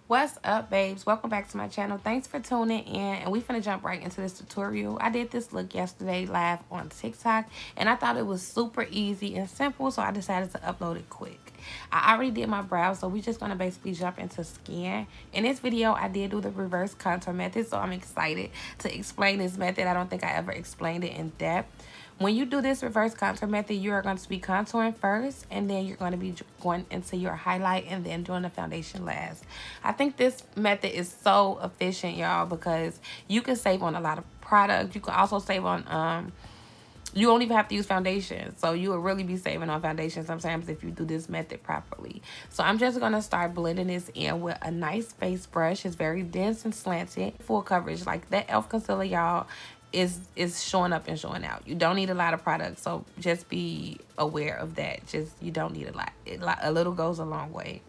What's up, babes? Welcome back to my channel. Thanks for tuning in, and we finna jump right into this tutorial. I did this look yesterday live on TikTok, and I thought it was super easy and simple, so I decided to upload it quick. I already did my brows, so we're just gonna basically jump into skin. In this video, I did do the reverse contour method, so I'm excited to explain this method. I don't think I ever explained it in depth. When you do this reverse contour method, you are going to be contouring first, and then you're going to be going into your highlight and then doing the foundation last. I think this method is so efficient, y'all, because you can save on a lot of product. You can also save on you don't even have to use foundation, so you will really be saving on foundation sometimes if you do this method properly. So I'm just going to start blending this in with a nice face brush. It's very dense and slanted, full coverage. Like that elf concealer, y'all, is showing up and showing out. You don't need a lot of product, so just be aware of that. Just you don't need a lot. A little goes a long way.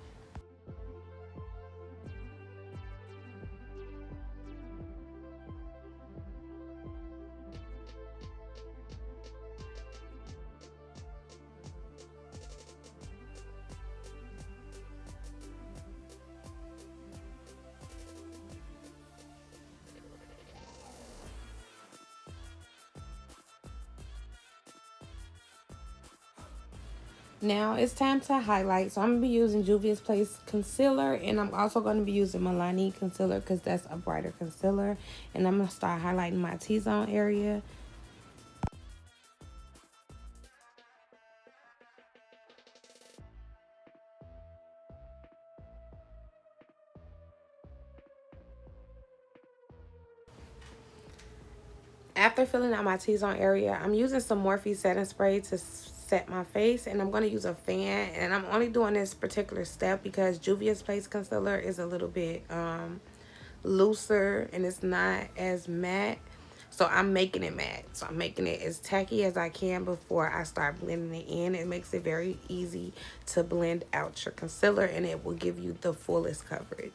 Now it's time to highlight. So I'm going to be using Juvia's Place concealer, and I'm also going to be using Milani concealer because that's a brighter concealer. And I'm going to start highlighting my T-zone area. After filling out my T-zone area, I'm using some Morphe setting spray to set my face, and I'm going to use a fan. And I'm only doing this particular step because Juvia's Place concealer is a little bit looser and it's not as matte. So I'm making it matte. So I'm making it as tacky as I can before I start blending it in. It makes it very easy to blend out your concealer, and it will give you the fullest coverage.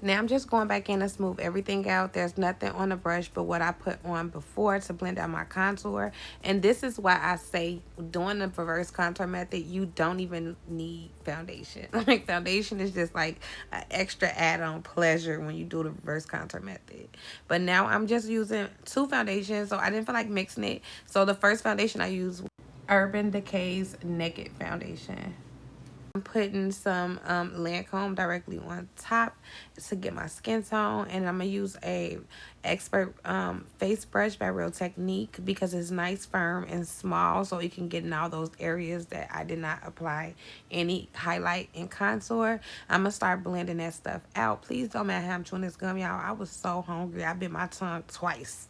Now I'm just going back in to smooth everything out. There's nothing on the brush but what I put on before to blend out my contour. And this is why I say doing the reverse contour method, you don't even need foundation. Like foundation is just like an extra add-on pleasure when you do the reverse contour method. But now I'm just using two foundations, so I didn't feel like mixing it. So the first foundation I used was Urban Decay's Naked Foundation. I'm putting some Lancome directly on top to get my skin tone, and I'm gonna use a expert face brush by Real Technique because it's nice, firm, and small, so it can get in all those areas that I did not apply any highlight and contour. I'm gonna start blending that stuff out. Please don't mind how I'm chewing this gum, y'all. I was so hungry. I bit my tongue twice.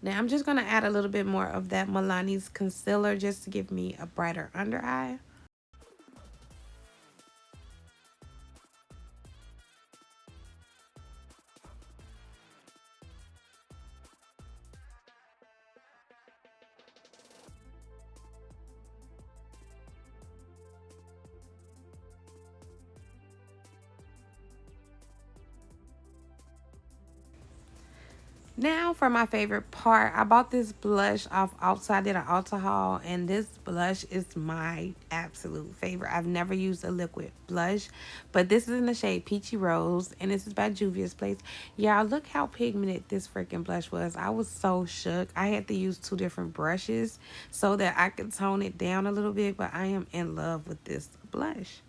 Now I'm just going to add a little bit more of that Milani's concealer just to give me a brighter under eye. Now for my favorite part, I bought this blush off Ulta. I did an Ulta haul, and this blush is my absolute favorite. I've never used a liquid blush, but this is in the shade Peachy Rose, and this is by Juvia's Place. Y'all, look how pigmented this freaking blush was. I was so shook. I had to use two different brushes so that I could tone it down a little bit, but I am in love with this blush.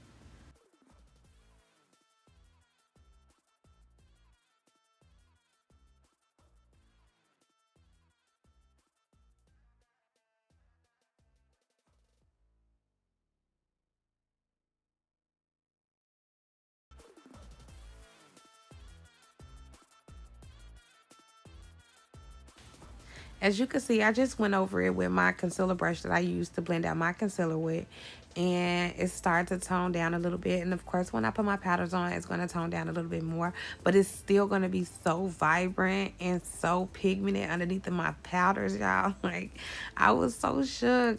As you can see, I just went over it with my concealer brush that I used to blend out my concealer with. And it started to tone down a little bit. And of course, when I put my powders on, it's going to tone down a little bit more. But it's still going to be so vibrant and so pigmented underneath of my powders, y'all. Like, I was so shook.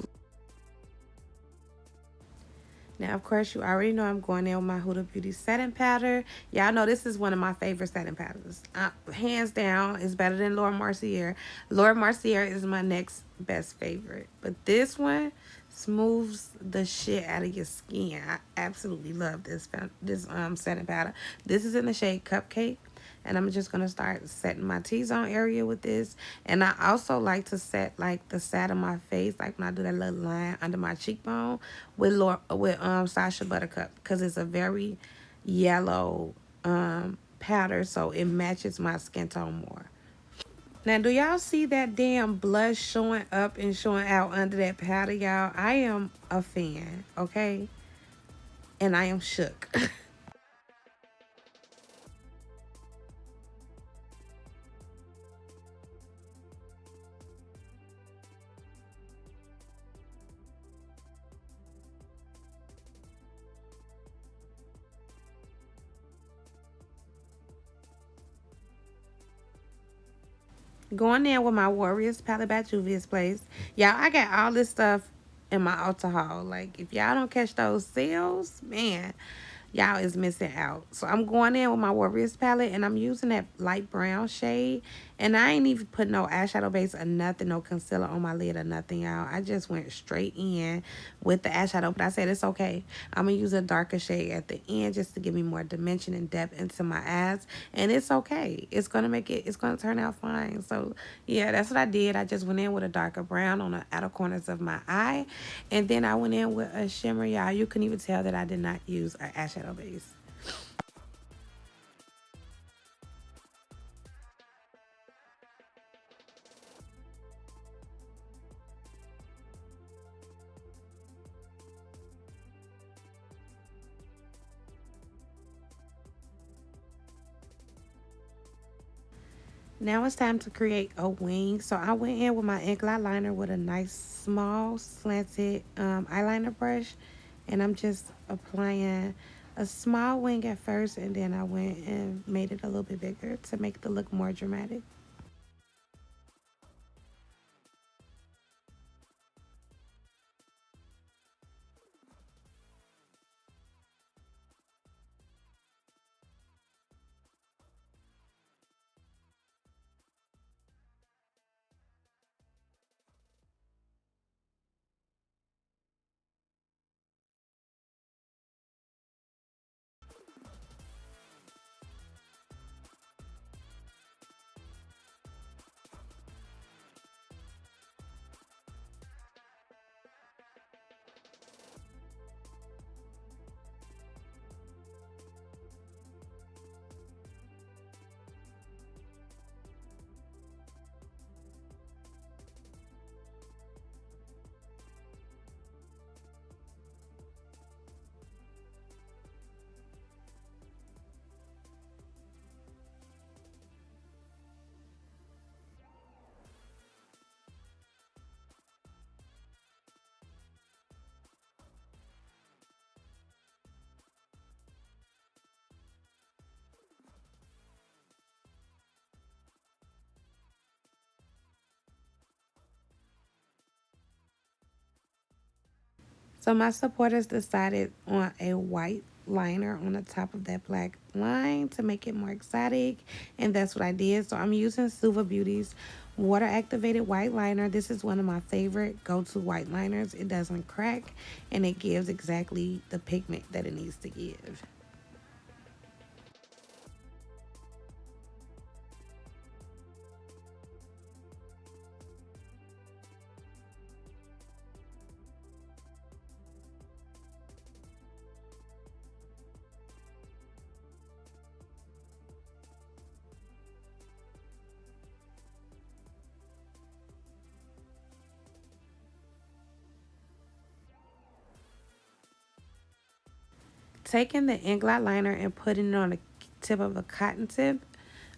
Now, of course, you already know I'm going in with my Huda Beauty setting powder. Y'all know this is one of my favorite setting powders. Hands down, it's better than Laura Mercier. Laura Mercier is my next best favorite. But this one smooths the shit out of your skin. I absolutely love this setting powder. This is in the shade Cupcake. And I'm just gonna start setting my T-zone area with this. And I also like to set like the side of my face, like when I do that little line under my cheekbone with Sasha Buttercup, because it's a very yellow powder, so it matches my skin tone more. Now, do y'all see that damn blush showing up and showing out under that powder, y'all? I am a fan, okay? And I am shook. Going in with my Warriors palette by Juvia's Place. Y'all, I got all this stuff in my Ulta haul. Like, if y'all don't catch those sales, man, y'all is missing out. So I'm going in with my Warriors palette, and I'm using that light brown shade. And I ain't even put no eyeshadow base or nothing, no concealer on my lid or nothing, y'all. I just went straight in with the eyeshadow, but I said it's okay. I'm going to use a darker shade at the end just to give me more dimension and depth into my eyes. And it's okay. It's going to turn out fine. So, yeah, that's what I did. I just went in with a darker brown on the outer corners of my eye. And then I went in with a shimmer, y'all. You can even tell that I did not use an eyeshadow base. Now it's time to create a wing. So I went in with my ink liner with a nice small slanted eyeliner brush. And I'm just applying a small wing at first. And then I went and made it a little bit bigger to make the look more dramatic. So my supporters decided on a white liner on the top of that black line to make it more exotic. And that's what I did. So I'm using Suva Beauty's water activated white liner. This is one of my favorite go-to white liners. It doesn't crack and it gives exactly the pigment that it needs to give. Taking the Inglot liner and putting it on the tip of a cotton tip,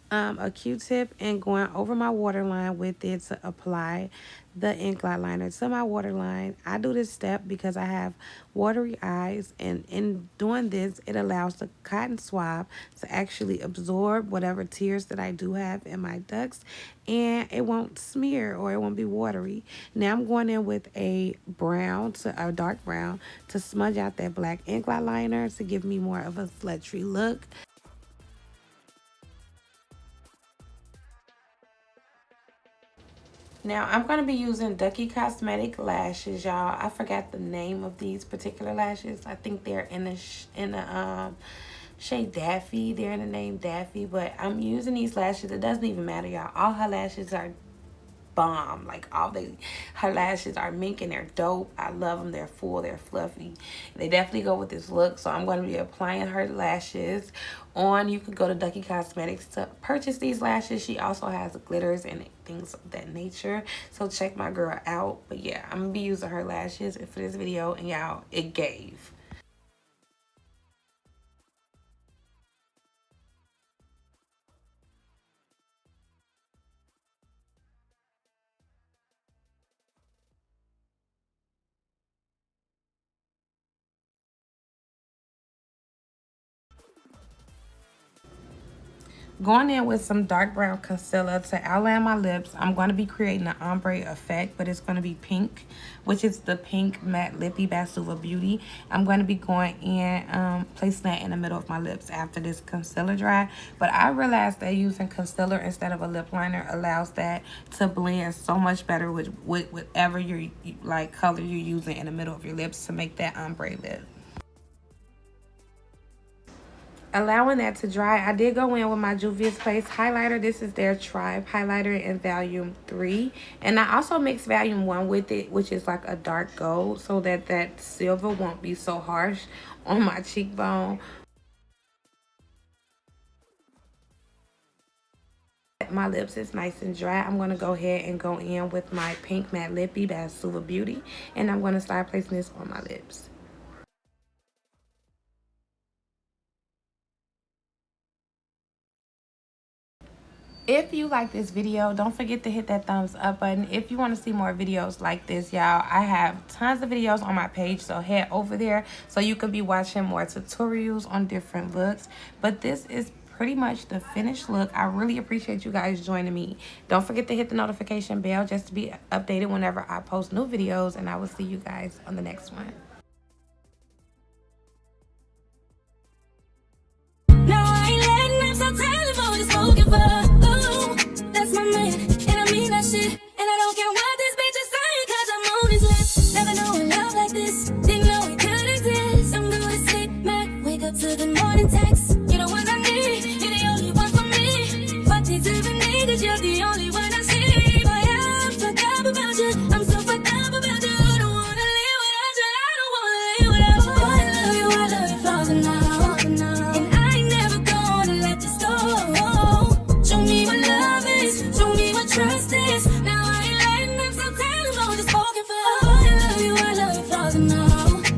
a Q-tip and going over my waterline with it to apply the ink blot liner to my waterline. I do this step because I have watery eyes, and in doing this, it allows the cotton swab to actually absorb whatever tears that I do have in my ducts, and it won't smear or it won't be watery. Now I'm going in with a dark brown to smudge out that black ink blot liner to give me more of a sultry look. Now I'm going to be using Ducky Cosmetic lashes, y'all. I forgot the name of these particular lashes. I think they're in the shade Daffy. They're in the name Daffy, but I'm using these lashes. It doesn't even matter, y'all. All her lashes are bomb. Like her lashes are mink and they're dope. I love them. They're full, they're fluffy. They definitely go with this look. So I'm going to be applying her lashes on. You can go to Ducky Cosmetics to purchase these lashes. She also has glitters and things of that nature. So check my girl out. But yeah, I'm gonna be using her lashes for this video, and y'all, it gave. Going in with some dark brown concealer to outline my lips. I'm going to be creating an ombre effect, but it's going to be pink, which is the pink matte lippy by Suva Beauty. I'm going to be going in, placing that in the middle of my lips after this concealer dry. But I realized that using concealer instead of a lip liner allows that to blend so much better with whatever your like color you're using in the middle of your lips to make that ombre lip. Allowing that to dry, I did go in with my Juvia's Place highlighter. This is their Tribe highlighter in volume 3, and I also mixed volume 1 with it, which is like a dark gold, so that that silver won't be so harsh on my cheekbone. My lips is nice and dry. I'm going to go ahead and go in with my pink matte lippy by Suva Beauty, and I'm going to start placing this on my lips. If you like this video, don't forget to hit that thumbs up button. If you want to see more videos like this, y'all, I have tons of videos on my page, so head over there so you could be watching more tutorials on different looks. But this is pretty much the finished look. I really appreciate you guys joining me. Don't forget to hit the notification bell just to be updated whenever I post new videos, and I will see you guys on the next one.